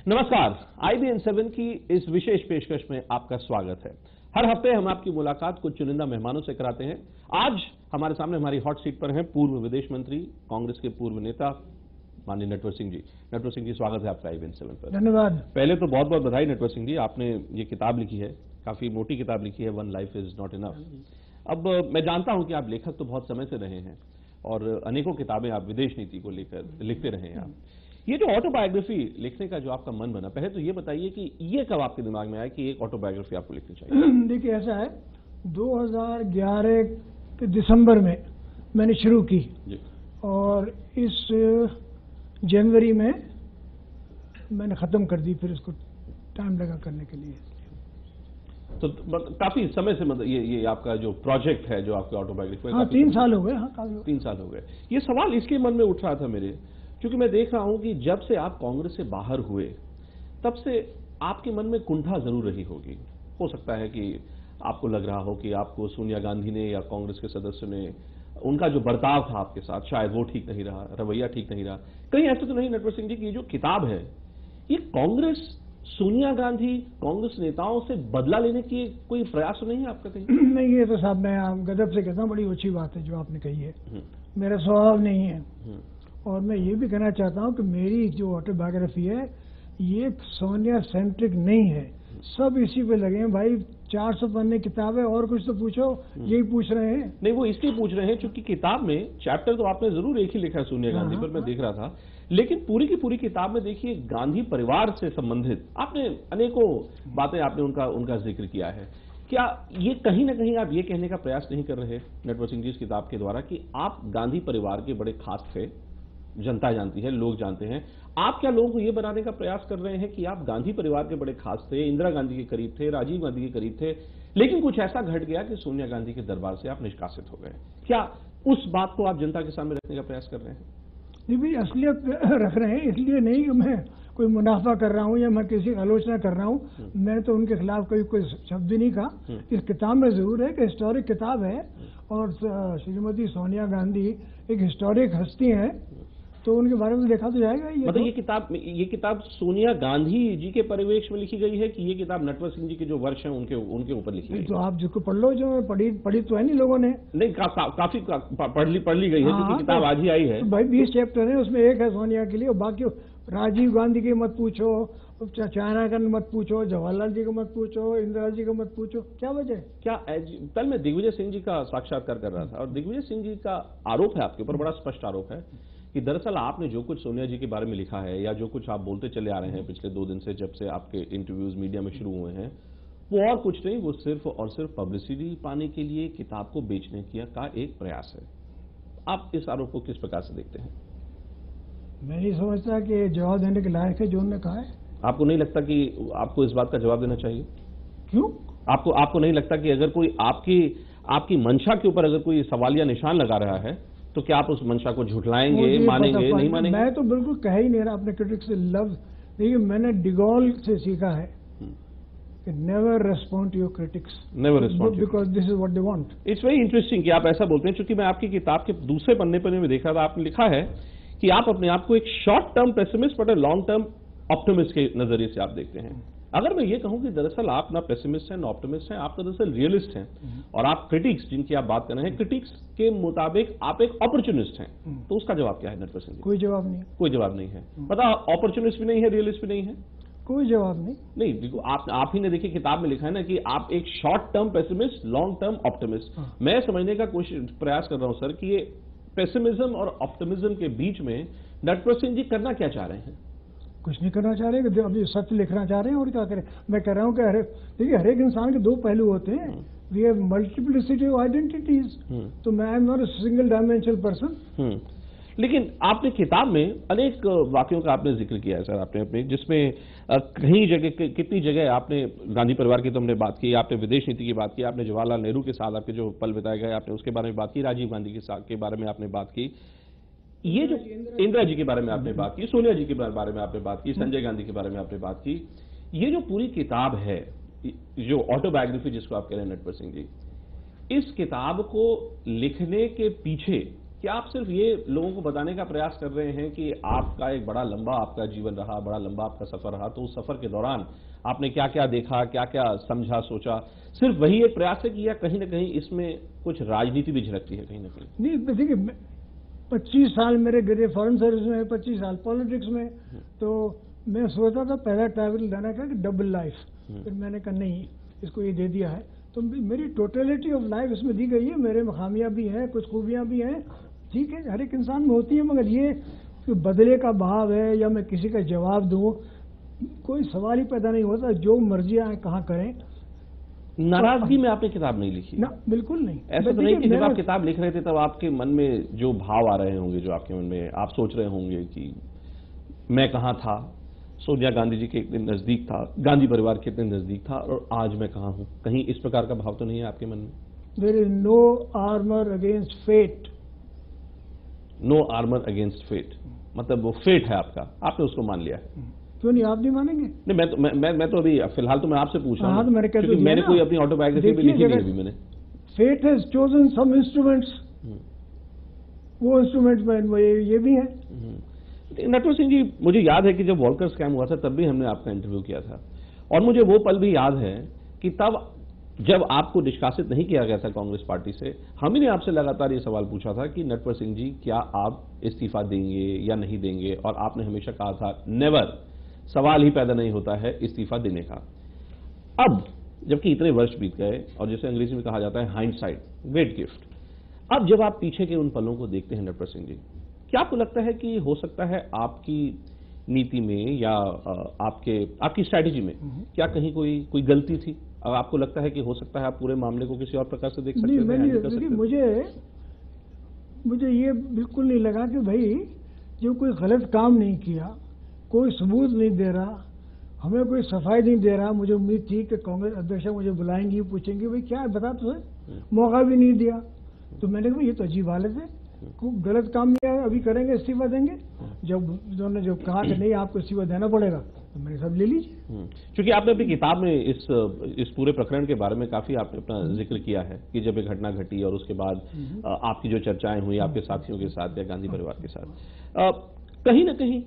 नमस्कार, IBN7 की इस विशेष पेशकश में आपका स्वागत है। हर हफ्ते हम आपकी मुलाकात कुछ चुनिंदा मेहमानों से कराते हैं। आज हमारे सामने हमारी हॉट सीट पर हैं पूर्व विदेश मंत्री, कांग्रेस के पूर्व नेता माननीय नटवर सिंह जी। नटवर सिंह जी, स्वागत है आपका IBN7 पर। धन्यवाद। पहले तो बहुत बहुत बधाई नटवर सिंह जी, आपने ये किताब लिखी है, काफी मोटी किताब लिखी है, one life is not enough. अब मैं जानता हूं कि आप लेखक तो बहुत समय से रहे हैं और अनेकों किताबें आप विदेश नीति को लेकर लिखते रहे हैं। आप ये जो ऑटोबायोग्राफी लिखने का जो आपका मन बना, पहले तो ये बताइए कि ये कब आपके दिमाग में आया कि एक ऑटोबायोग्राफी आपको लिखनी चाहिए? देखिए, ऐसा है, 2011 के दिसंबर में मैंने शुरू की जी। और इस जनवरी में मैंने ख़त्म कर दी। फिर इसको टाइम लगा करने के लिए। तो काफी समय से मतलब ये आपका जो प्रोजेक्ट है, जो आपका ऑटोबायोग्राफी, हाँ, 3 साल हो गए। हाँ, 3 साल हो गए। ये सवाल इसलिए मन में उठ रहा था मेरे, क्योंकि मैं देख रहा हूं कि जब से आप कांग्रेस से बाहर हुए तब से आपके मन में कुंठा जरूर रही होगी। हो सकता है कि आपको लग रहा हो कि आपको सोनिया गांधी ने या कांग्रेस के सदस्यों ने, उनका जो बर्ताव था आपके साथ, शायद वो ठीक नहीं रहा, रवैया ठीक नहीं रहा। कहीं ऐसा तो नहीं नटवर सिंह जी की ये जो किताब है, ये कांग्रेस, सोनिया गांधी, कांग्रेस नेताओं से बदला लेने की कोई प्रयास नहीं है आपका कहीं? नहीं, ये तो साहब मैं गदब से कहता हूँ, बड़ी अच्छी बात है जो आपने कही है। मेरा स्वभाव नहीं है। और मैं ये भी कहना चाहता हूँ कि मेरी जो ऑटोबायोग्राफी है ये सोनिया सेंट्रिक नहीं है। सब इसी पे लगे हैं भाई। 400 पन्ने किताब है, और कुछ तो पूछो। यही पूछ रहे हैं। नहीं, वो इसलिए पूछ रहे हैं क्योंकि किताब में चैप्टर तो आपने जरूर एक ही लिखा है सोनिया गांधी पर, मैं देख रहा था, लेकिन पूरी की पूरी किताब में देखिए गांधी परिवार से संबंधित आपने अनेकों बातें, आपने उनका जिक्र किया है। क्या ये कहीं ना कहीं आप ये कहने का प्रयास नहीं कर रहे नटवर सिंह जी इस किताब के द्वारा कि आप गांधी परिवार के बड़े खास थे? जनता जानती है, लोग जानते हैं। आप क्या लोगों को यह बनाने का प्रयास कर रहे हैं कि आप गांधी परिवार के बड़े खास थे, इंदिरा गांधी के करीब थे, राजीव गांधी के करीब थे, लेकिन कुछ ऐसा घट गया कि सोनिया गांधी के दरबार से आप निष्कासित हो गए? क्या उस बात को आप जनता के सामने रखने का प्रयास कर रहे हैं? नहीं भाई, असलियत रख रहे हैं। इसलिए नहीं कि मैं कोई मुनाफा कर रहा हूँ या मैं किसी की आलोचना कर रहा हूँ। मैं तो उनके खिलाफ कोई शब्द ही नहीं कहा। इस किताब में जरूर है कि हिस्टोरिक किताब है और श्रीमती सोनिया गांधी एक हिस्टोरिक हस्ती है, तो उनके बारे में देखा तो जाएगा। ये मतलब ये किताब सोनिया गांधी जी के परिवेश में लिखी गई है कि ये किताब नटवर सिंह जी के जो वर्ष हैं उनके ऊपर लिखी गई है? तो आप जिसको पढ़ लो, जो पढ़ी तो है नहीं लोगों ने। नहीं, काफी पढ़ ली गई है, क्योंकि किताब आज ही आई है। तो भाई 20 चैप्टर है, उसमें एक है सोनिया के लिए, और बाकी राजीव गांधी की मत पूछो, चाइना का मत पूछो, जवाहरलाल जी को मत पूछो, इंदिरा जी को मत पूछो। क्या वजह? क्या कल मैं दिग्विजय सिंह जी का साक्षात्कार कर रहा था और दिग्विजय सिंह जी का आरोप है आपके ऊपर, बड़ा स्पष्ट आरोप है कि दरअसल आपने जो कुछ सोनिया जी के बारे में लिखा है या जो कुछ आप बोलते चले आ रहे हैं पिछले 2 दिन से, जब से आपके इंटरव्यूज मीडिया में शुरू हुए हैं, वो और कुछ नहीं, वो सिर्फ और सिर्फ पब्लिसिटी पाने के लिए किताब को बेचने का एक प्रयास है। आप इस आरोप को किस प्रकार से देखते हैं? मैं नहीं समझता कि जवाब देने के लायक है जो उन्होंने कहा है। आपको नहीं लगता कि आपको इस बात का जवाब देना चाहिए? क्यों? आपको नहीं लगता कि अगर कोई आपकी मंशा के ऊपर अगर कोई सवालिया निशान लगा रहा है तो क्या आप उस मंशा को झुठलाएंगे, मानेंगे, नहीं मानेंगे? मैं तो बिल्कुल कह ही नहीं रहा अपने क्रिटिक्स से लफ्ज। देखिए, मैंने डिगॉल से सीखा है कि never respond to your critics, never respond, because this is what they want. It's very interesting कि आप ऐसा बोलते हैं, क्योंकि मैं आपकी किताब के दूसरे पन्ने पर में देख रहा था, आपने लिखा है कि आप अपने आप को एक short term pessimist but long term optimist के नजरिए से आप देखते हैं। अगर मैं ये कहूं कि दरअसल आप ना पेसिमिस्ट हैं ना ऑप्टिमिस्ट हैं, आप तो दरअसल रियलिस्ट हैं, और आप क्रिटिक्स जिनकी आप बात कर रहे हैं, क्रिटिक्स के मुताबिक आप एक अपॉर्चुनिस्ट हैं, तो उसका जवाब क्या है नटवर सिंह जी? कोई जवाब नहीं। कोई जवाब नहीं है। पता, अपॉर्चुनिस्ट भी नहीं है, रियलिस्ट भी नहीं है, कोई जवाब नहीं। नहीं, देखो आप ही ने देखिए किताब में लिखा है ना कि आप एक short term pessimist, long term optimist. मैं समझने का प्रयास कर रहा हूं सर कि ये पेसिमिज्म और ऑप्टिमिज्म के बीच में नटवर सिंह जी करना क्या चाह रहे हैं? कुछ नहीं करना चाह रहे, अभी सत्य लिखना चाह रहे हैं, और क्या करें। मैं कह रहा हूं कि देखिए, हर एक इंसान के 2 पहलू होते हैं। We have multiplicity of identities. तो मैं I am not a single dimensional person. लेकिन आपने किताब में अनेक वाक्यों का आपने जिक्र किया है सर, आपने अपने, जिसमें कहीं जगह, कितनी जगह आपने गांधी परिवार की तो हमने बात की, आपने विदेश नीति की बात की, आपने जवाहरलाल नेहरू के साथ आपके जो पल बिताए गए आपने उसके बारे में बात की, राजीव गांधी के बारे में आपने बात की, ये जो इंदिरा जी के बारे में आपने बात की, सोनिया जी के बारे में आपने बात की, संजय गांधी के बारे में आपने बात की। ये जो पूरी किताब है, जो ऑटोबायोग्राफी जिसको आप कह रहे हैं नटवर सिंह जी, इस किताब को लिखने के पीछे क्या आप सिर्फ ये लोगों को बताने का प्रयास कर रहे हैं कि आपका एक बड़ा लंबा आपका जीवन रहा, बड़ा लंबा आपका सफर रहा, तो उस सफर के दौरान आपने क्या क्या देखा, क्या क्या समझा, सोचा, सिर्फ वही एक प्रयास है कि या कहीं ना कहीं इसमें कुछ राजनीति भी झलकती है कहीं ना कहीं? नहीं, देखिए 25 साल मेरे गिरे फॉरेन सर्विस में, 25 साल पॉलिटिक्स में, तो मैं सोचा था पहला ट्रैवल लेना का डबल लाइफ, फिर मैंने कहा नहीं, इसको ये दे दिया है, तो मेरी टोटलिटी ऑफ लाइफ इसमें दी गई है। मेरे में खामियां भी हैं, कुछ खूबियां भी हैं, ठीक है, हर एक इंसान में होती है, मगर ये कि बदले का भाव है या मैं किसी का जवाब दूं, कोई सवाल ही पैदा नहीं होता। जो मर्जी आए कहाँ करें। नाराजगी में आपने किताब नहीं लिखी? ना, बिल्कुल नहीं। ऐसा तो नहीं कि जब आप किताब लिख रहे थे तब आपके मन में जो भाव आ रहे होंगे, जो आपके मन में आप सोच रहे होंगे कि मैं कहाँ था, सोनिया गांधी जी के इतने नजदीक था, गांधी परिवार के इतने नजदीक था, और आज मैं कहाँ हूं, कहीं इस प्रकार का भाव तो नहीं है आपके मन में? There is no armour against fate. No armour against fate मतलब वो फेट है आपका, आपने उसको मान लिया है। क्यों नहीं, आप नहीं मानेंगे? नहीं, मैं तो अभी फिलहाल तो मैं आपसे पूछ रहा हूँ, तो मैंने कोई अपनी ऑटोबायोग्राफी भी लिखी नहीं अभी मैंने। Fate has chosen some instruments, वो इंस्ट्रूमेंट्स में ये भी है। नटवर सिंह जी, मुझे याद है कि जब वॉलकर स्कैम हुआ था तब भी हमने आपका इंटरव्यू किया था, और मुझे वो पल भी याद है कि तब जब आपको निष्कासित नहीं किया गया था कांग्रेस पार्टी से, हम ही ने आपसे लगातार ये सवाल पूछा था कि नटवर सिंह जी क्या आप इस्तीफा देंगे या नहीं देंगे, और आपने हमेशा कहा था नेवर, सवाल ही पैदा नहीं होता है इस्तीफा देने का। अब जबकि इतने वर्ष बीत गए, और जैसे अंग्रेजी में कहा जाता है हाइंडसाइट ग्रेट गिफ्ट, अब जब आप पीछे के उन पलों को देखते हैं नटवर सिंह जी, क्या आपको लगता है कि हो सकता है आपकी नीति में या आपकी स्ट्रैटेजी में क्या कहीं कोई गलती थी? अब आपको लगता है कि हो सकता है आप पूरे मामले को किसी और प्रकार से देख सकते हैं? मुझे ये बिल्कुल नहीं लगा कि भाई जो कोई गलत काम नहीं किया, कोई सबूत नहीं दे रहा, हमें कोई सफाई नहीं दे रहा। मुझे उम्मीद थी कि कांग्रेस अध्यक्ष मुझे बुलाएंगी, पूछेंगे भाई क्या है बता, तो मौका भी नहीं दिया। तो मैंने कहा ये तो अजीब हालत है, गलत काम नहीं है, अभी करेंगे, इस्तीफा देंगे। जब उन्होंने जब कहा कि नहीं आपको इस्तीफा देना पड़ेगा, तो मैंने सब ले लीजिए। क्योंकि आपने अपनी किताब में इस पूरे प्रकरण के बारे में काफी आपने अपना जिक्र किया है कि जब ये घटना घटी और उसके बाद आपकी जो चर्चाएं हुई आपके साथियों के साथ या गांधी परिवार के साथ, कहीं ना कहीं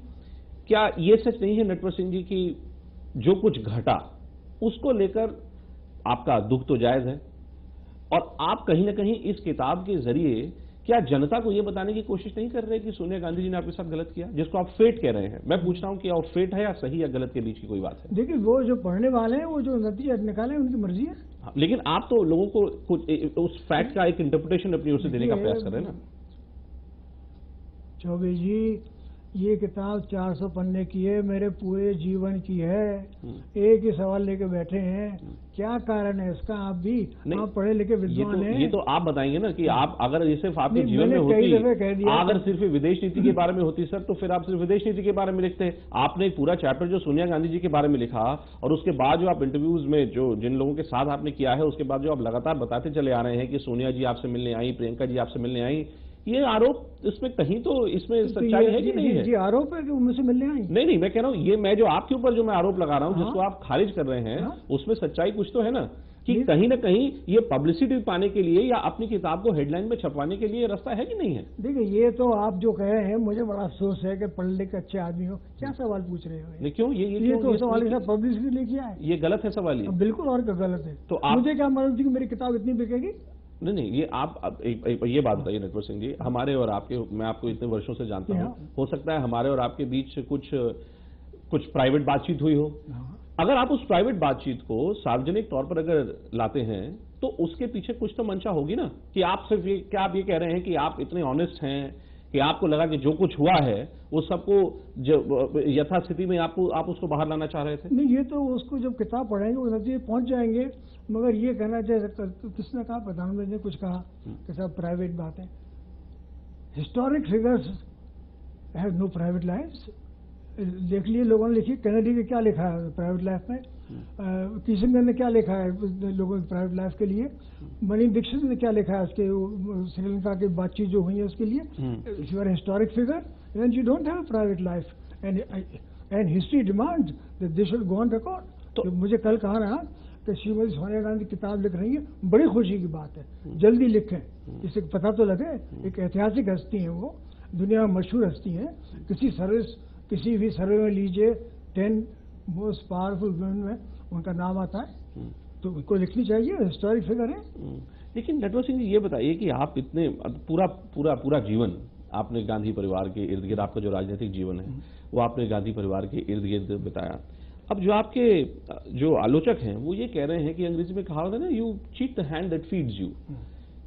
क्या ये सच नहीं है नटवर सिंह जी कि जो कुछ घटा उसको लेकर आपका दुख तो जायज है, और आप कहीं ना कहीं इस किताब के जरिए क्या जनता को यह बताने की कोशिश नहीं कर रहे कि सोनिया गांधी जी ने आपके साथ गलत किया, जिसको आप फेट कह रहे हैं? मैं पूछ रहा हूं कि आप फेट है या सही या गलत के बीच की कोई बात है? देखिए, वो जो पढ़ने वाले हैं वो जो नतीजा निकाले उनकी मर्जी है। लेकिन आप तो लोगों को कुछ उस फैक्ट का एक इंटरप्रिटेशन अपनी ओर से देने का प्रयास कर रहे हैं ना। चौबे जी, ये किताब 400 पन्ने की है, मेरे पूरे जीवन की है, एक ही सवाल लेके बैठे हैं, क्या कारण है इसका? आप भी आप पढ़े लिखे विद्वान हैं। ये तो आप बताएंगे ना कि आप अगर ये सिर्फ आपके जीवन में होती, अगर सिर्फ विदेश नीति के बारे में होती सर, तो फिर आप सिर्फ विदेश नीति के बारे में लिखते। आपने एक पूरा चैप्टर जो सोनिया गांधी जी के बारे में लिखा, और उसके बाद जो आप इंटरव्यूज में जो जिन लोगों के साथ आपने किया है, उसके बाद जो आप लगातार बताते चले आ रहे हैं कि सोनिया जी आपसे मिलने आई, प्रियंका जी आपसे मिलने आई, ये आरोप इसमें कहीं तो इसमें सच्चाई है कि नहीं है? जी आरोप है कि उनसे मिलने आई। नहीं, मैं कह रहा हूं ये मैं जो आपके ऊपर जो मैं आरोप लगा रहा हूं, जिसको आप खारिज कर रहे हैं, उसमें सच्चाई कुछ तो है ना, कि कहीं ना कहीं ये पब्लिसिटी पाने के लिए या अपनी किताब को हेडलाइन में छपवाने के लिए रास्ता है कि नहीं है? देखिए, ये तो आप जो कह रहे हैं, मुझे बड़ा अफसोस है कि पढ़ लिख के अच्छे आदमी हो, क्या सवाल पूछ रहे हो? नहीं, क्यों ये तो सवाल पब्लिसिटी लेके आए, ये गलत है सवाल ये? बिल्कुल, और क्या गलत है? तो मुझे क्या मालूम थी कि मेरी किताब इतनी बिकेगी? नहीं, ये आप ये बात बताइए नटवर सिंह जी, हमारे और आपके, मैं आपको इतने वर्षों से जानता हूं, हो सकता है हमारे और आपके बीच कुछ प्राइवेट बातचीत हुई हो। अगर आप उस प्राइवेट बातचीत को सार्वजनिक तौर पर अगर लाते हैं, तो उसके पीछे कुछ तो मंशा होगी ना, कि आप सिर्फ क्या आप ये कह रहे हैं कि आप इतने ऑनेस्ट हैं कि आपको लगा कि जो कुछ हुआ है वो सबको यथास्थिति में आप उसको बाहर लाना चाह रहे थे? नहीं, ये तो उसको जब किताब पढ़ेंगे वो नतीजे पहुंच जाएंगे। मगर ये कहना चाहिए, किसने कहा, प्रधानमंत्री ने कुछ कहा कि सब प्राइवेट बात है। Historic figures have no private lifes. देख लिए लोगों ने लिखी, कैनेडी ने क्या लिखा है प्राइवेट लाइफ में, किसिंगर ने क्या लिखा है लोगों की प्राइवेट लाइफ के लिए, मनी दीक्षित ने क्या लिखा है उसके श्रीलंका की बातचीत जो हुई है उसके लिए। If you are historic figure then you don't have a private life, and history demands that they should go on record. तो मुझे कल कहा ना कि श्रीमती सोनिया गांधी किताब लिख रही है, बड़ी खुशी की बात है, जल्दी लिखें, इससे पता तो लगे। एक ऐतिहासिक हस्ती है वो, दुनिया में मशहूर हस्ती है। किसी भी सर्वे में लीजिए 10 मोस्ट पावरफुल वुमेन में उनका नाम आता है, तो उनको लिखनी चाहिए, हिस्टोरिक फिगर है। लेकिन नटवर सिंह जी ये बताइए कि आप इतने पूरा जीवन आपने गांधी परिवार के इर्द गिर्द, आपका जो राजनीतिक जीवन है वो आपने गांधी परिवार के इर्द गिर्द बिताया। अब जो आपके जो आलोचक हैं वो ये कह रहे हैं कि अंग्रेजी में कहावत है ना, you cheat the hand that feeds you,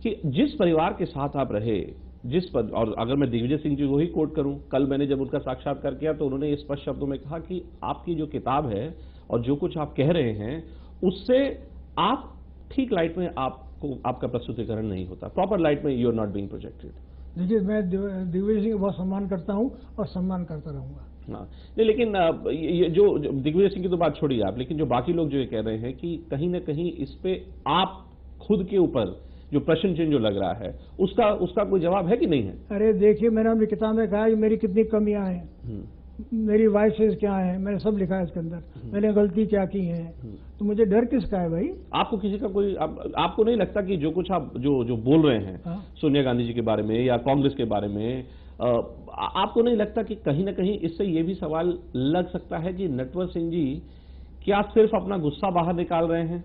कि जिस परिवार के साथ आप रहे, और अगर मैं दिग्विजय सिंह जी को ही कोट करूं, कल मैंने जब उनका साक्षात्कार किया तो उन्होंने स्पष्ट शब्दों में कहा कि आपकी जो किताब है और जो कुछ आप कह रहे हैं उससे आप ठीक लाइट में आपका प्रस्तुतिकरण नहीं होता, प्रॉपर लाइट में you are not being projected. देखिए, मैं दिग्विजय सिंह का बहुत सम्मान करता हूं और सम्मान करता रहूंगा। हाँ, नहीं, लेकिन ये जो दिग्विजय सिंह की तो बात छोड़िए आप, लेकिन जो बाकी लोग जो ये कह रहे हैं कि कहीं ना कहीं इस पे आप खुद के ऊपर जो प्रश्न चिन्ह जो लग रहा है उसका कोई जवाब है कि नहीं है? अरे देखिए, मैंने अपनी किताब में कहा है कि मेरी कितनी कमियां हैं, मेरी वाइसेस क्या है, मैंने सब लिखा है इसके अंदर, मैंने गलती क्या की है, तो मुझे डर किसका है भाई? आपको किसी का कोई आपको नहीं लगता कि जो कुछ आप जो बोल रहे हैं सोनिया गांधी जी के बारे में या कांग्रेस के बारे में, आपको नहीं लगता कि कहीं ना कहीं इससे ये भी सवाल लग सकता है कि नटवर सिंह जी क्या सिर्फ अपना गुस्सा बाहर निकाल रहे हैं,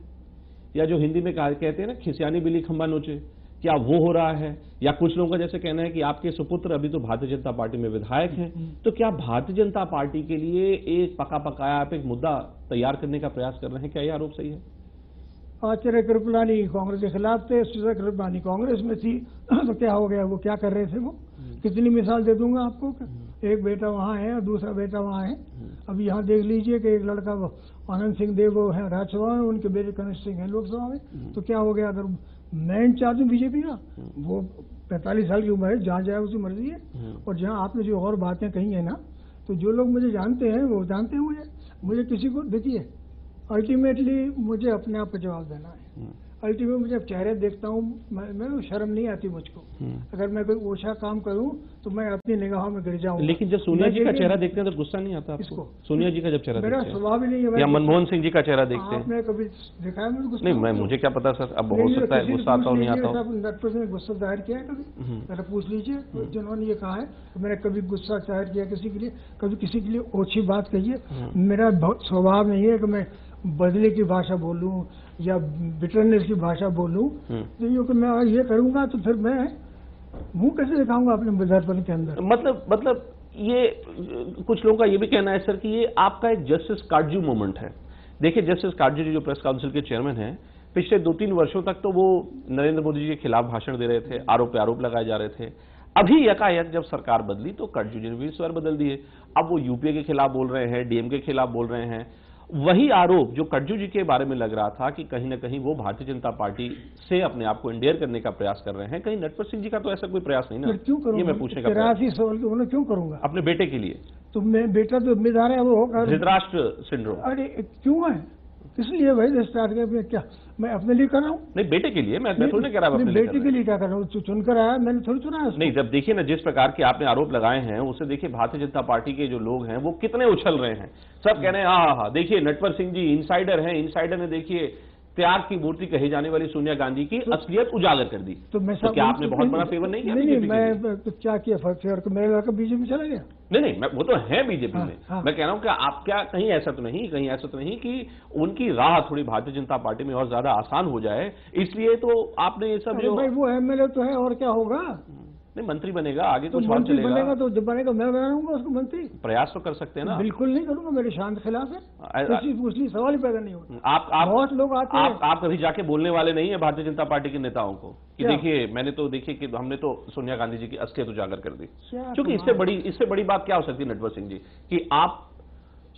या जो हिंदी में कहते हैं ना खिसियानी बिल्ली खंबा नोचे, क्या वो हो रहा है? या कुछ लोगों का जैसे कहना है कि आपके सुपुत्र अभी तो भारतीय जनता पार्टी में विधायक हैं, तो क्या भारतीय जनता पार्टी के लिए एक पकाया आप एक मुद्दा तैयार करने का प्रयास कर रहे हैं? क्या यह आरोप सही है? आचार्य कृपलानी कांग्रेस के खिलाफ थे, सुधा कृपलानी कांग्रेस में थी, तो क्या हो गया? वो क्या कर रहे थे? वो कितनी मिसाल दे दूंगा आपको, एक बेटा वहां है और दूसरा बेटा वहां है। अब यहाँ देख लीजिए कि एक लड़का आनंद सिंह देव वो है राज्यसभा में, उनके बेटे कनिष्ठ सिंह है लोकसभा में, तो क्या हो गया? अगर मैं इंचार्ज हूँ बीजेपी का, वो 45 साल की उम्र है, जहाँ जाए उसकी मर्जी है। और जहाँ आपने जो और बातें कही है ना, तो जो लोग मुझे जानते हैं वो जानते हैं मुझे किसी को, देखिए अल्टीमेटली मुझे अपने आप को जवाब देना है। अल्टीमेट मुझे अब चेहरे देखता हूँ, मैं शर्म नहीं आती मुझको। अगर मैं कोई ओछा काम करूँ तो मैं अपनी निगाहों में गिर जाऊँ। लेकिन जब सोनिया जी का चेहरा देखते हैं तो गुस्सा नहीं आता आपको? सोनिया जी का जब चेहरा मेरा स्वभाव ही नहीं है। या मनमोहन सिंह जी का चेहरा देखते हैं? आपने कभी दिखाया मुझे गुस्सा? नहीं, मुझे क्या पता सर, अब हो सकता है गुस्सा आता हो नहीं आता हो। नटवर सिंह ने गुस्सा जाहिर किया है कभी? जरा पूछ लीजिए जिन्होंने ये कहा है, तो मैंने कभी गुस्सा जाहिर किया किसी के लिए? कभी किसी के लिए ओछी बात कही है? मेरा स्वभाव नहीं है कि मैं बदले की भाषा बोलूं या बिटरनेस की भाषा बोलूं। क्योंकि मैं ये करूंगा तो फिर मैं मुंह कैसे दिखाऊंगा अपने दर्पण के अंदर? मतलब ये कुछ लोगों का ये भी कहना है सर कि ये आपका एक जस्टिस काटजू मोमेंट है। देखिए, जस्टिस काटजू जी जो प्रेस काउंसिल के चेयरमैन हैं, पिछले 2-3 वर्षों तक तो वो नरेंद्र मोदी जी के खिलाफ भाषण दे रहे थे, आरोप पे आरोप लगाए जा रहे थे। अभी यकायक जब सरकार बदली तो काटजू जी ने भी स्वर बदल दिए। अब वो यूपीए के खिलाफ बोल रहे हैं, डीएमके के खिलाफ बोल रहे हैं। वही आरोप जो काटजू जी के बारे में लग रहा था कि कहीं ना कहीं वो भारतीय जनता पार्टी से अपने आप को इंडेयर करने का प्रयास कर रहे हैं, कहीं नटवर सिंह जी का तो ऐसा कोई प्रयास नहीं ना? क्यों करूंगा? ये मैं पूछने का प्रयास क्यों करूंगा? अपने बेटे के लिए। तो मैं बेटा तो जिम्मेदार है, वो होगा धृतराष्ट्र सिंड्रोम। अरे क्यों है? इसलिए भाई स्टार्ट कर, क्या मैं अपने लिए कर रहा हूँ? नहीं, बेटे के लिए मैं थोड़ी ना कह रहा हूँ, बेटे के लिए क्या कर रहा हूँ? चुनकर आया, मैंने थोड़ी चुना है। नहीं, जब देखिए ना जिस प्रकार के आपने आरोप लगाए हैं उससे देखिए भारतीय जनता पार्टी के जो लोग हैं वो कितने उछल रहे हैं। सब कह रहे हैं हाँ, देखिए नटवर सिंह जी इनसाइडर हैं, इनसाइडर ने देखिए त्याग की मूर्ति कही जाने वाली सोनिया गांधी की असलियत उजागर कर दी। तो क्या आपने बहुत बड़ा फेवर नहीं किया? नहीं, मैं क्या किया फेवर? मेरा लड़का बीजेपी चला गया? नहीं, वो तो है बीजेपी में। मैं कह रहा हूं कि आप क्या कहीं ऐसा तो नहीं कि उनकी राह थोड़ी भारतीय जनता पार्टी में और ज्यादा आसान हो जाए, इसलिए तो आपने ये सब जो भाई वो एमएलए तो है और क्या होगा? नहीं, मंत्री बनेगा, आगे तो कुछ मंत्री बनेगा तो जब बनेगा मैं बनाऊंगा उसको मंत्री। प्रयास तो कर सकते हैं ना? बिल्कुल नहीं करूंगा, मेरे शांत खिलाफ है, उसकी सवाल ही पैदा नहीं होता। बहुत लोग आते हैं। आप कभी जाके बोलने वाले नहीं है भारतीय जनता पार्टी के नेताओं को कि देखिए कि हमने तो सोनिया गांधी जी की असलियत उजागर कर दी? क्योंकि इससे बड़ी बात क्या हो सकती है नटवर सिंह जी, कि आप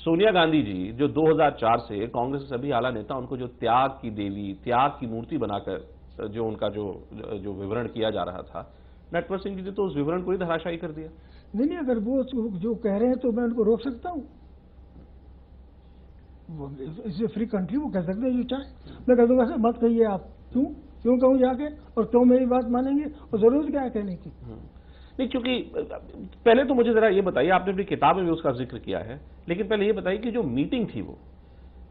सोनिया गांधी जी जो 2004 से कांग्रेस के सभी आला नेता उनको जो त्याग की देवी, त्याग की मूर्ति बनाकर जो उनका जो विवरण किया जा रहा था, नटवर सिंह जी ने तो उस विवरण को ही धराशायी कर दिया। नहीं, अगर वो जो कह रहे हैं तो मैं उनको रोक सकता हूँ? इसे फ्री कंट्री, वो कह सकते हैं जो चाहे। मैं कह दूंगा सर मत कहिए आप। क्यों कहूँ जाके? और तो मेरी बात मानेंगे और जरूरत क्या है कहने की? नहीं, क्योंकि पहले तो मुझे जरा ये बताइए, आपने अपनी किताब में भी उसका जिक्र किया है, लेकिन पहले ये बताइए कि जो मीटिंग थी वो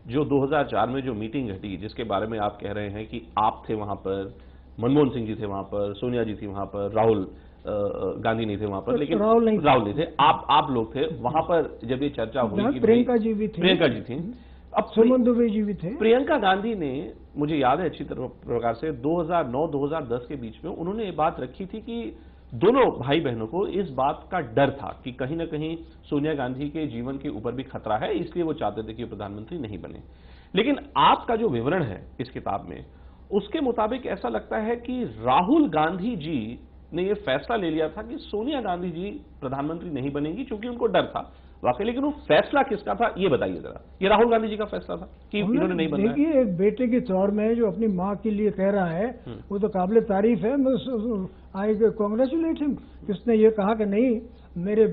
जो 2004 में जो मीटिंग घटी, जिसके बारे में आप कह रहे हैं कि आप थे वहां पर, मनमोहन सिंह जी थे वहां पर, सोनिया जी थी वहां पर, राहुल गांधी नहीं थे वहां पर, लेकिन राहुल नहीं थे, आप लोग थे वहां पर जब ये चर्चा हुई कि प्रियंका जी भी थी, प्रियंका जी थी, अब सुमन दुबे जी भी थे। प्रियंका गांधी ने, मुझे याद है अच्छी तरह प्रकार से, 2009-2010 के बीच में उन्होंने ये बात रखी थी कि दोनों भाई बहनों को इस बात का डर था कि कहीं ना कहीं सोनिया गांधी के जीवन के ऊपर भी खतरा है, इसलिए वो चाहते थे कि प्रधानमंत्री नहीं बने। लेकिन आपका जो विवरण है इस किताब में, उसके मुताबिक ऐसा लगता है कि राहुल गांधी जी ने यह फैसला ले लिया था कि सोनिया गांधी जी प्रधानमंत्री नहीं बनेंगी, क्योंकि उनको डर था वाकई। लेकिन वो फैसला किसका था ये बताइए जरा। ये राहुल गांधी जी का फैसला था कि इन्होंने नहीं बनना है। देखिए, एक बेटे के तौर में जो अपनी माँ के लिए कह रहा है वो तो काबिल तारीफ है। आई कांग्रेचुलेट हिम। किसने ये कहा कि नहीं मेरे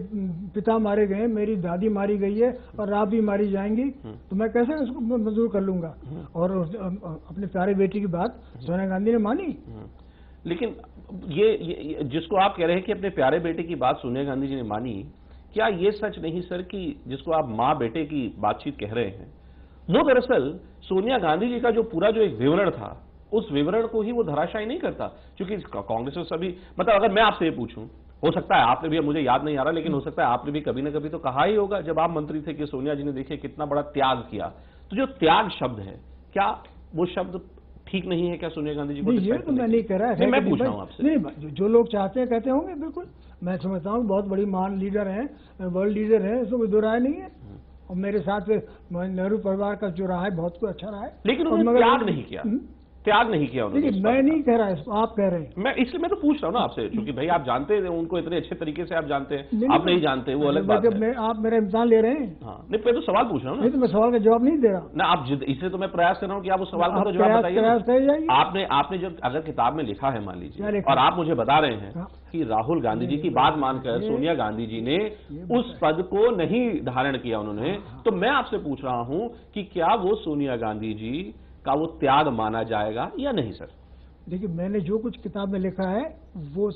पिता मारे गए, मेरी दादी मारी गई है और आप भी मारी जाएंगी, तो मैं कैसे उसको मंजूर कर लूंगा। और अपने प्यारे बेटी की बात सोनिया गांधी ने मानी। लेकिन ये जिसको आप कह रहे हैं कि अपने प्यारे बेटे की बात सोनिया गांधी जी ने मानी, क्या ये सच नहीं सर कि जिसको आप माँ बेटे की बातचीत कह रहे हैं, वो दरअसल सोनिया गांधी जी का जो पूरा जो एक विवरण था, उस विवरण को ही वो धराशायी नहीं करता? क्योंकि कांग्रेस में सभी, मतलब अगर मैं आपसे ये पूछूं, हो सकता है आपने भी, मुझे याद नहीं आ रहा, लेकिन हो सकता है आपने भी कभी ना कभी तो कहा ही होगा जब आप मंत्री थे कि सोनिया जी ने देखिए कितना बड़ा त्याग किया। तो जो त्याग शब्द है, क्या वो शब्द ठीक नहीं है क्या सोनिया गांधी जी को? ये तो मैं नहीं कह रहा है, मैं पूछ रहा हूं आपसे। नहीं, जो लोग चाहते हैं कहते होंगे, बिल्कुल मैं समझता हूँ बहुत बड़ी महान लीडर हैं, वर्ल्ड लीडर है, इसमें कोई दो राय नहीं है। और मेरे साथ नेहरू परिवार का जो रहा है बहुत कुछ अच्छा रहा है। लेकिन उन्होंने त्याग नहीं किया, त्याग नहीं किया उन्होंने। मैं नहीं कह रहा, इसको आप कह रहे हैं। मैं इसलिए मैं तो पूछ रहा हूं ना आपसे, क्योंकि भाई आप जानते हैं उनको इतने अच्छे तरीके से, आप जानते हैं, आप नहीं जानते वो अलग बात है। आप मेरा इम्तिहान ले रहे हैं। हाँ, नहीं मैं तो सवाल पूछ रहा हूँ ना। नहीं तो मैं सवाल का जवाब नहीं दे रहा ना, आप इसलिए तो मैं प्रयास कर रहा हूँ कि आप उस सवाल का तो जवाब बताइए। आपने जो अगर किताब में लिखा है मान लीजिए, और आप मुझे बता रहे हैं कि राहुल गांधी जी की बात मानकर सोनिया गांधी जी ने उस पद को नहीं धारण किया उन्होंने, तो मैं आपसे पूछ रहा हूं कि क्या वो सोनिया गांधी जी का वो त्याग माना जाएगा या नहीं सर? देखिए, मैंने जो कुछ किताब में लिखा है वो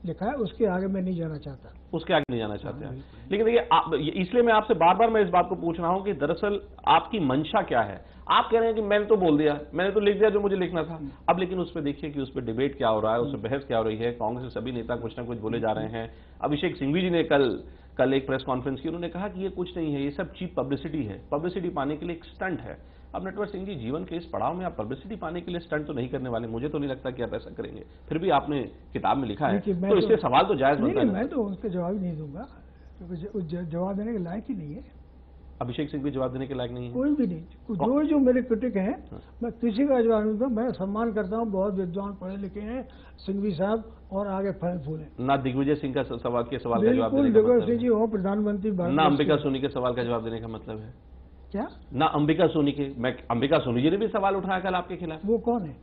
लिखा है, उसके आगे मैं नहीं जाना चाहता। उसके आगे नहीं जाना चाहते हैं। लेकिन देखिए, इसलिए मैं आपसे बार बार मैं इस बात को पूछ रहा हूं कि दरअसल आपकी मंशा क्या है। आप कह रहे हैं कि मैंने तो बोल दिया, मैंने तो लिख दिया जो मुझे लिखना था। अब लेकिन उस पर देखिए कि उस पर डिबेट क्या हो रहा है, उस पर बहस क्या हो रही है। कांग्रेस के सभी नेता कुछ ना कुछ बोले जा रहे हैं। अभिषेक सिंघवी जी ने कल एक प्रेस कॉन्फ्रेंस की, उन्होंने कहा कि ये कुछ नहीं है, ये सब चीप पब्लिसिटी है, पब्लिसिटी पाने के लिए एक स्टंट है। अब नटवर सिंह जी, जीवन के इस पड़ाव में आप पब्लिसिटी पाने के लिए स्टंट तो नहीं करने वाले, मुझे तो नहीं लगता कि आप ऐसा करेंगे। फिर भी आपने किताब में लिखा है, तो इससे सवाल तो जायज बनता है। मैं तो उसका जवाब ही नहीं दूंगा, क्योंकि जवाब देने के लायक ही नहीं है। अभिषेक सिंह भी जवाब देने के लायक नहीं है? कोई भी नहीं। जो मेरे क्रिटिक हैं, मैं किसी का जवाब नहीं दूंगा। मैं सम्मान करता हूँ, बहुत विद्वान पढ़े लिखे हैं सिंघवी साहब, और आगे फल फूल है ना दिग्विजय सिंह का सवाल का जवाब देने का दिग्विजय सिंह जी हो प्रधानमंत्री, ना अंबिका सोनी के सवाल का जवाब देने का मतलब है क्या? ना अंबिका सोनी के। अंबिका सोनी जी ने भी सवाल उठाया कल आपके खिलाफ। वो कौन है?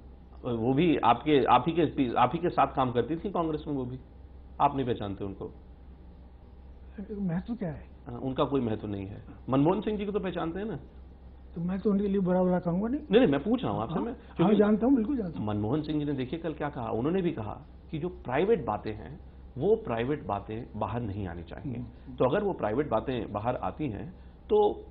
वो भी आप ही के साथ काम करती थी कांग्रेस में, वो भी आप नहीं पहचानते उनको? महत्व क्या है? उनका कोई महत्व नहीं है। मनमोहन सिंह जी को तो पहचानते हैं ना? तो मैं तो उनके लिए बुरा कहूंगा नहीं। नहीं, मैं पूछ रहा हूं आपसे। मैं क्योंकि जानता हूं, बिल्कुल जानता हूं। मनमोहन सिंह जी ने देखिए कल क्या कहा, उन्होंने भी कहा कि जो प्राइवेट बातें हैं वो प्राइवेट बातें बाहर नहीं आनी चाहिए। तो अगर वो प्राइवेट बातें बाहर आती हैं तो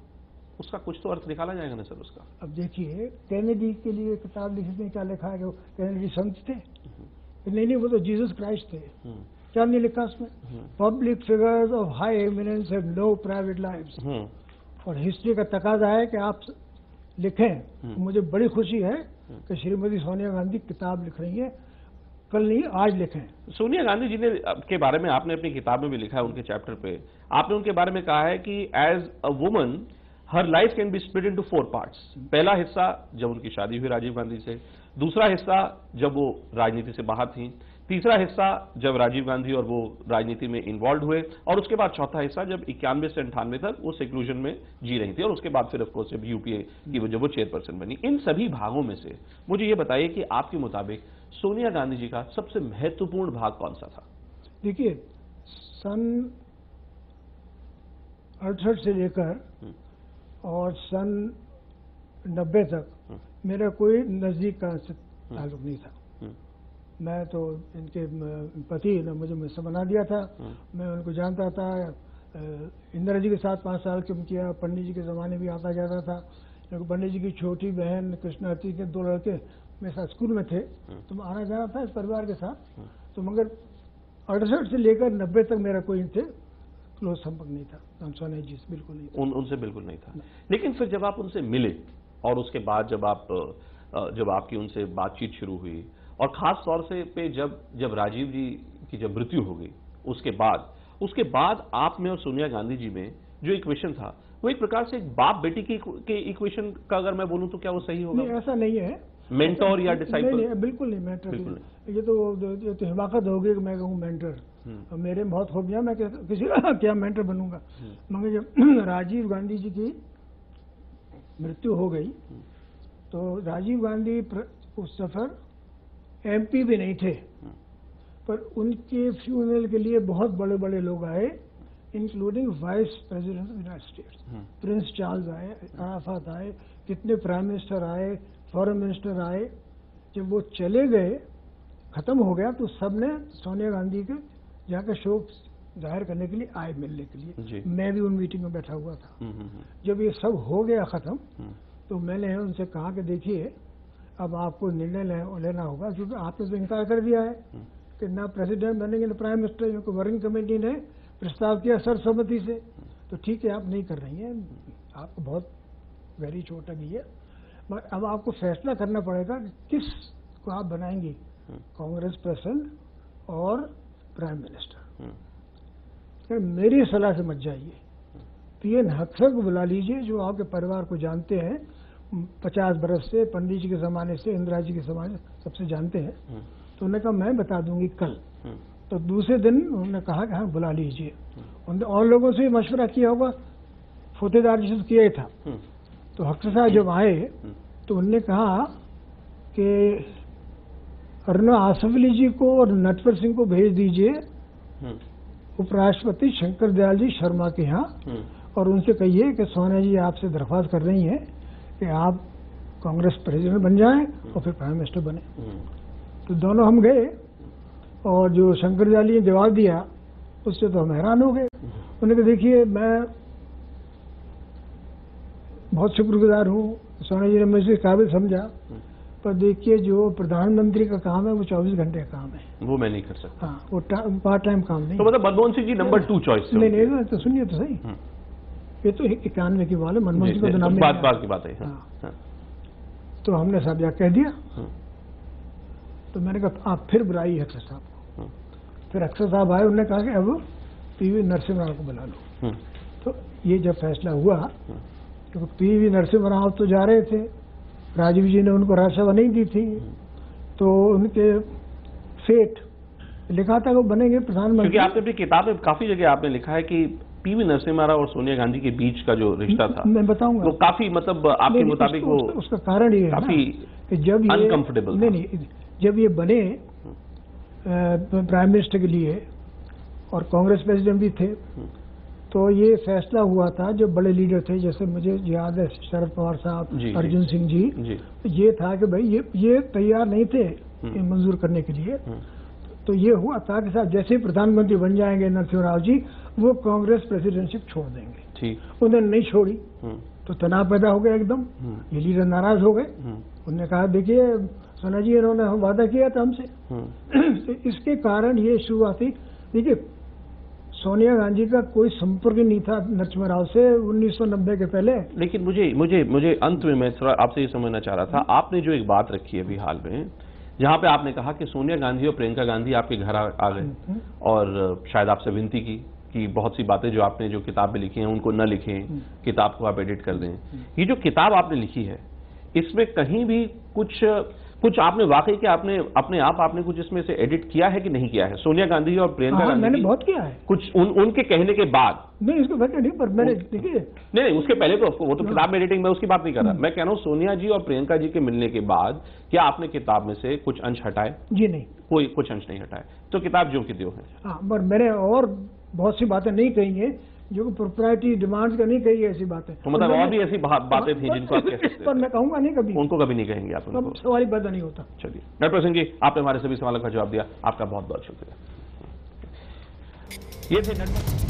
उसका कुछ तो अर्थ निकाला जाएगा ना सर उसका। अब देखिए, कैनेडी के लिए किताब लिखने में क्या लिखा है कि वो कैनेडी संत थे? नहीं, वो तो जीसस क्राइस्ट थे। क्या नहीं लिखा उसमें? Public figures of high eminence have no private lives. और हिस्ट्री का तकाजा है कि आप लिखें। तो मुझे बड़ी खुशी है कि श्रीमती सोनिया गांधी किताब लिख रही है, कल नहीं आज लिखें। सोनिया गांधी जी ने के बारे में आपने अपनी किताब में भी लिखा है, उनके चैप्टर पे आपने उनके बारे में कहा है कि as a woman her life can be split into 4 parts. पहला हिस्सा जब उनकी शादी हुई राजीव गांधी से, दूसरा हिस्सा जब वो राजनीति से बाहर थी, तीसरा हिस्सा जब राजीव गांधी और वो राजनीति में इन्वॉल्व हुए, और उसके बाद चौथा हिस्सा जब 91 से 98 तक वो सेक्लूजन में जी रही थी, और उसके बाद फिर ऑफकोर्स जब यूपीए की जब वो चेयरपर्सन बनी। इन सभी भागों में से मुझे ये बताइए कि आपके मुताबिक सोनिया गांधी जी का सबसे महत्वपूर्ण भाग कौन सा था? देखिए, सन 68 से लेकर और सन 90 तक मेरा कोई नजदीक का ताल्लुक नहीं था। मैं तो इनके पति ने मुझे मुझसे बना दिया था, मैं उनको जानता था। इंदिरा जी के साथ 5 साल कम किया, पंडित जी के ज़माने भी आता जाता था। देखो पंडित जी की छोटी बहन कृष्णावती के 2 लड़के मेरे साथ स्कूल में थे, तो आना जाना था इस परिवार के साथ। तो मगर 68 से लेकर 90 तक मेरा कोई इनसे क्लोज संपर्क नहीं था। हम सोनिया जी से बिल्कुल नहीं था। उनसे बिल्कुल नहीं था। लेकिन फिर जब आप उनसे मिले और उसके बाद जब आपकी उनसे बातचीत शुरू हुई, और खास तौर से पे जब राजीव जी की जब मृत्यु हो गई, उसके बाद आप में और सोनिया गांधी जी में जो इक्वेशन था, वो एक प्रकार से एक बाप बेटी के इक्वेशन का अगर मैं बोलूं तो क्या वो सही होगा? नहीं, ऐसा नहीं है। मेंटोर या डिसाइपल? नहीं, बिल्कुल नहीं मेंटर। ये तो हिमाकत होगी कि मैं कहूँ मेंटर। मेरे में बहुत खूबियां, मैं किसी का क्या मेंटर बनूंगा। मगर जब राजीव गांधी जी की मृत्यु हो गई तो राजीव गांधी उस सफर MP भी नहीं थे, पर उनके फ्यूनरल के लिए बहुत बड़े बड़े लोग आए, including vice president of United states. Prince Charles आए, अराफात आए, कितने प्राइम मिनिस्टर आए, फॉरेन मिनिस्टर आए। जब वो चले गए, खत्म हो गया, तो सबने सोनिया गांधी के जाकर शोक जाहिर करने के लिए आए, मिलने के लिए। मैं भी उन मीटिंग में बैठा हुआ था। जब ये सब हो गया खत्म, तो मैंने उनसे कहा कि देखिए अब आपको निर्णय लेना होगा, क्योंकि आपने तो इनकार कर दिया है कि ना प्रेसिडेंट बनेंगे ना प्राइम मिनिस्टर। क्योंकि वर्किंग कमेटी ने प्रस्ताव किया सर्वसम्मति से, तो ठीक है आप नहीं कर रही हैं, आपको बहुत गहरी चोट लगी है, मगर अब आपको फैसला करना पड़ेगा कि किस को आप बनाएंगी, कांग्रेस प्रेसिडेंट और प्राइम मिनिस्टर। मेरी सलाह से मत जाइए, PN हक्सर को बुला लीजिए, जो आपके परिवार को जानते हैं 50 बरस से, पंडित जी के ज़माने से, इंदिरा जी के ज़माने से, सबसे जानते हैं। तो उन्होंने कहा मैं बता दूंगी कल। तो दूसरे दिन उन्होंने कहा कि हाँ बुला लीजिए। उन्होंने और लोगों से भी मशवरा किया होगा, फतेहदार जी से किया ही था। तो हक्सर साहब जब आए तो उन्होंने कहा कि अरुणा आसवली जी को और नटवर सिंह को भेज दीजिए उपराष्ट्रपति शंकर दयाल जी शर्मा के यहाँ, और उनसे कहिए कि सोनिया जी आपसे दरख्वास्त कर रही हैं कि आप कांग्रेस प्रेसिडेंट बन जाएं और फिर प्राइम मिनिस्टर बने। तो दोनों हम गए, और जो शंकर दयाल जी ने जवाब दिया उससे तो हम हैरान हो गए। उन्होंने कहा देखिए मैं बहुत शुक्रगुजार हूँ, सोनिया जी ने मुझे काबिल समझा, पर देखिए जो प्रधानमंत्री का काम है वो 24 घंटे का काम है, वो मैं नहीं कर सकता। हाँ, वो पार्ट टाइम काम नहीं। तो मतलब मनमोहन सिंह जी नंबर 2 चॉइस? नहीं, तो सुनिए तो सही, ये तो 91 की बात है, मनमोहन सिंह का तो नाम नहीं, बात की बात है। हाँ। तो हमने साहब जा कह दिया। तो मैंने कहा आप फिर बुलाइए अक्सर साहब को। फिर अक्सर साहब आए, उन्होंने कहा कि अब PV नरसिम्हा राव को बुला लो। तो ये जब फैसला हुआ, क्योंकि PV नरसिम्हा राव तो जा रहे थे, राजीव जी ने उनको राज्यसभा नहीं दी थी, तो उनके फेट लिखा था वो बनेंगे प्रधानमंत्री। क्योंकि आपने अपनी किताब में काफी जगह आपने लिखा है कि PV नरसिम्हा राव और सोनिया गांधी के बीच का जो रिश्ता था, मैं बताऊंगा, वो काफी मतलब आपके मुताबिक वो उसका कारण ये है काफी जब ये अनकंफर्टेबल। नहीं, जब ये बने प्राइम मिनिस्टर के लिए और कांग्रेस प्रेसिडेंट भी थे, तो ये फैसला हुआ था, जो बड़े लीडर थे, जैसे मुझे याद है शरद पवार साहब, अर्जुन सिंह जी, ये था कि भाई ये तैयार नहीं थे मंजूर करने के लिए। तो ये हुआ था कि साहब जैसे ही प्रधानमंत्री बन जाएंगे नरसिम्हा राव जी, वो कांग्रेस प्रेसिडेंटशिप छोड़ देंगे। ठीक, उन्होंने नहीं छोड़ी, तो तनाव पैदा हो गया एकदम। ये लीडर नाराज हो गए। उन्होंने कहा देखिए सोनिया जी, इन्होंने वादा किया था हमसे। तो इसके कारण ये शुरुआती, देखिए सोनिया गांधी का कोई संपर्क नहीं था नरसिम्हा राव से 1990 के पहले। लेकिन मुझे अंत में मैं थोड़ा आपसे ये समझना चाह रहा था, आपने जो एक बात रखी है अभी हाल में, जहां पे आपने कहा कि सोनिया गांधी और प्रियंका गांधी आपके घर आ गए और शायद आपसे विनती की कि बहुत सी बातें जो आपने जो किताब में लिखी हैं उनको न लिखें, किताब को आप एडिट कर दें। ये जो किताब आपने लिखी है, इसमें कहीं भी कुछ आपने वाकई के आपने कुछ इसमें से एडिट किया है कि नहीं किया है? सोनिया गांधी और प्रियंका गांधी मैंने बहुत किया है, कुछ उनके कहने के बाद। नहीं, इसको नहीं, पर मैंने देखिए नहीं, उसके पहले तो वो तो किताब में एडिटिंग, मैं उसकी बात नहीं कर रहा। मैं कह रहा हूँ सोनिया जी और प्रियंका जी के मिलने के बाद क्या आपने किताब में से कुछ अंश हटाए? जी नहीं, कोई कुछ अंश नहीं हटाए, तो किताब जो की त्यों है। हाँ, पर मैंने और बहुत सी बातें नहीं कही हैं जो प्रोप्राइटी डिमांड का नहीं कही है, ऐसी बातें। तो मतलब और भी ऐसी बातें थी जिनको आप कह सकते हैं, पर मैं कहूंगा नहीं, कभी उनको कभी नहीं कहेंगे आप, उनको सवाल ही पैदा नहीं होता। चलिए नटवर सिंह जी, आपने हमारे सभी सवालों का जवाब दिया, आपका बहुत बहुत शुक्रिया। ये थे नटवर।